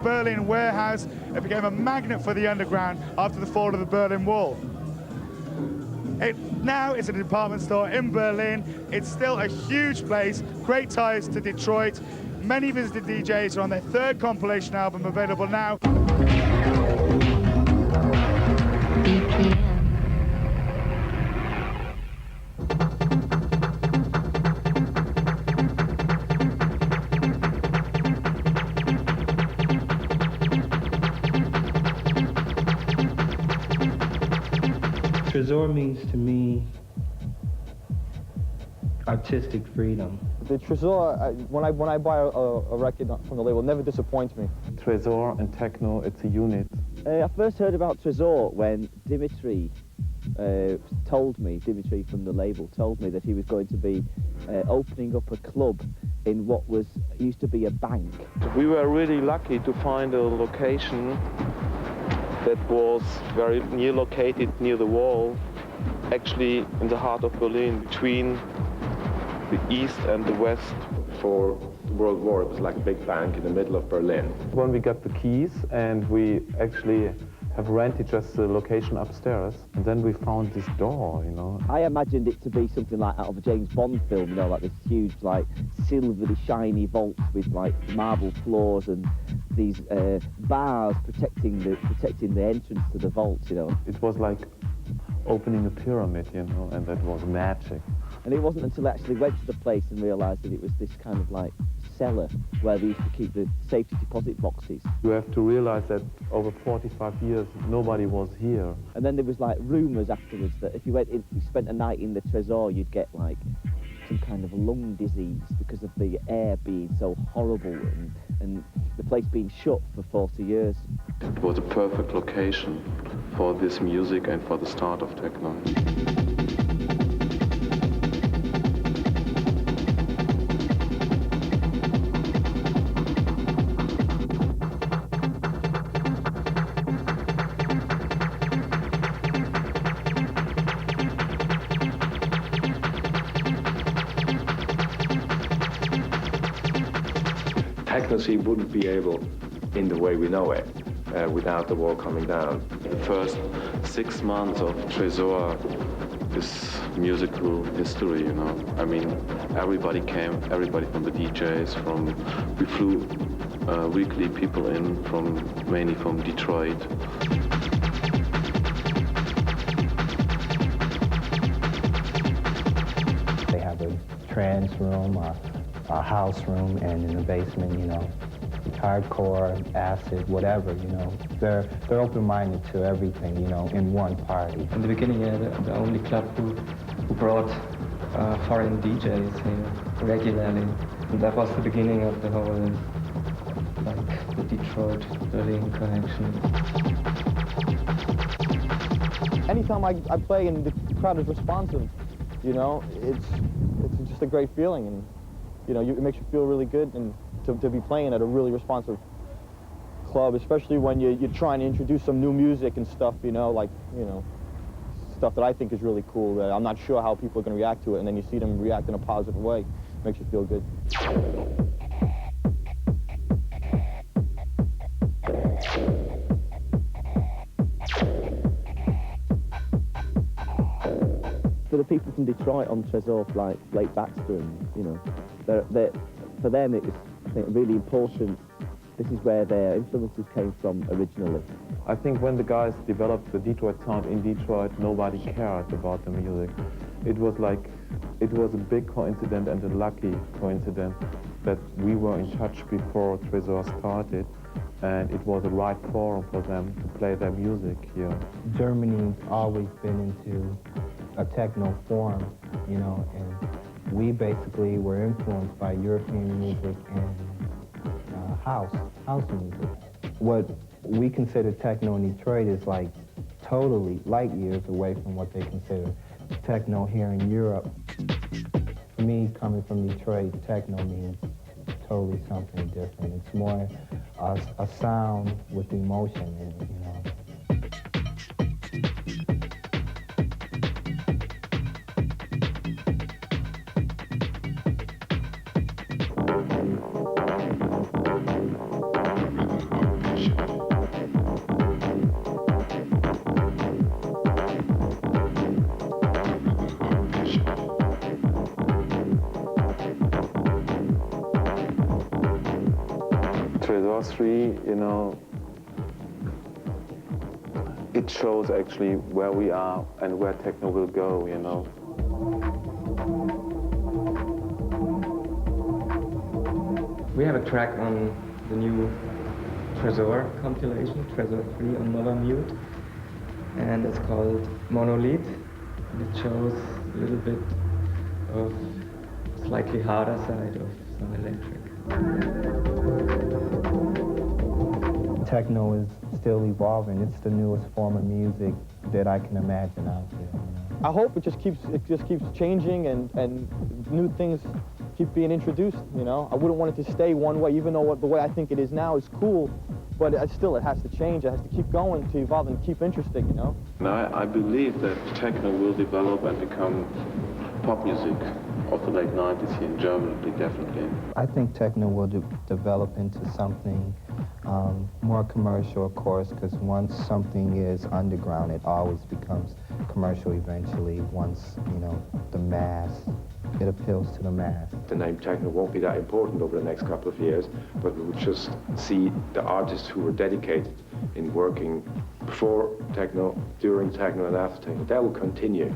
Berlin warehouse. It became a magnet for the underground after the fall of the Berlin Wall. Now it's a department store in Berlin. It's still a huge place, great ties to Detroit. Many visited DJs are on their third compilation album, available now. Tresor means to me artistic freedom. The Tresor, when I buy a record from the label, it never disappoints me. Tresor and techno, it's a unit. I first heard about Tresor when Dimitri Dimitri from the label told me that he was going to be opening up a club in what used to be a bank. We were really lucky to find a location that was very located near the wall, actually in the heart of Berlin, between the east and the west. For the World War, it was like a big bank in the middle of Berlin. When we got the keys and we actually have rented just the location upstairs, and then we found this door, you know. I imagined it to be something like out of a James Bond film, you know, like this huge, like, silvery, shiny vault with, like, marble floors and these bars protecting the entrance to the vault, you know. It was like opening a pyramid, you know, and that was magic. And it wasn't until I actually went to the place and realised that it was this kind of like cellar where they used to keep the safety deposit boxes. You have to realise that over 45 years, nobody was here. And then there was like rumours afterwards that if you spent a night in the Tresor, you'd get like some kind of lung disease because of the air being so horrible and the place being shut for 40 years. It was a perfect location for this music and for the start of techno. Techno scene wouldn't be able, in the way we know it, without the wall coming down. The first 6 months of Tresor is musical history, you know. I mean, everybody came, everybody from the DJs, we flew weekly people in mainly from Detroit. They have a trance room, a house room, and in the basement, you know, hardcore, acid, whatever, you know. They're open-minded to everything, you know, in one party. In the beginning, the only club who brought foreign DJs here regularly. And that was the beginning of the whole, like, the Detroit-Berlin connection. Anytime I play and the crowd is responsive, you know, it's just a great feeling, and you know, it makes you feel really good, and to be playing at a really responsive club, especially when you're trying to introduce some new music and stuff, you know, like, you know, stuff that I think is really cool, that I'm not sure how people are going to react to it, and then you see them react in a positive way. It makes you feel good. For the people from Detroit on Tresor, like Blake Baxter, and you know, for them it was, I think, really important. This is where their influences came from originally. I think when the guys developed the Detroit sound in Detroit, nobody cared about the music. It was a big coincidence and a lucky coincidence that we were in touch before Tresor started, and it was the right forum for them to play their music here. Germany's always been into a techno form, you know, and we basically were influenced by European music and house music. What we consider techno in Detroit is like totally light years away from what they consider techno here in Europe. For me, coming from Detroit, techno means totally something different. It's more a sound with emotion in it, you know. or three, you know, it shows actually where we are and where techno will go, you know. We have a track on the new Tresor compilation, Tresor 3 on Mother Mute, and it's called Monolith. And it shows a little bit of slightly harder side of some electric. Techno is still evolving. It's the newest form of music that I can imagine out there. You know? I hope it just keeps changing and new things keep being introduced, you know. I wouldn't want it to stay one way, even though the way I think it is now is cool, but it has to change. It has to keep going, to evolve and keep interesting, you know. Now, I believe that techno will develop and become pop music of the late 90s here in Germany, definitely. I think techno will develop into something more commercial, of course, because once something is underground, it always becomes commercial eventually. Once, you know, the mass, it appeals to the mass. The name techno won't be that important over the next couple of years, but we will just see the artists who were dedicated in working before techno, during techno, and after techno. That will continue.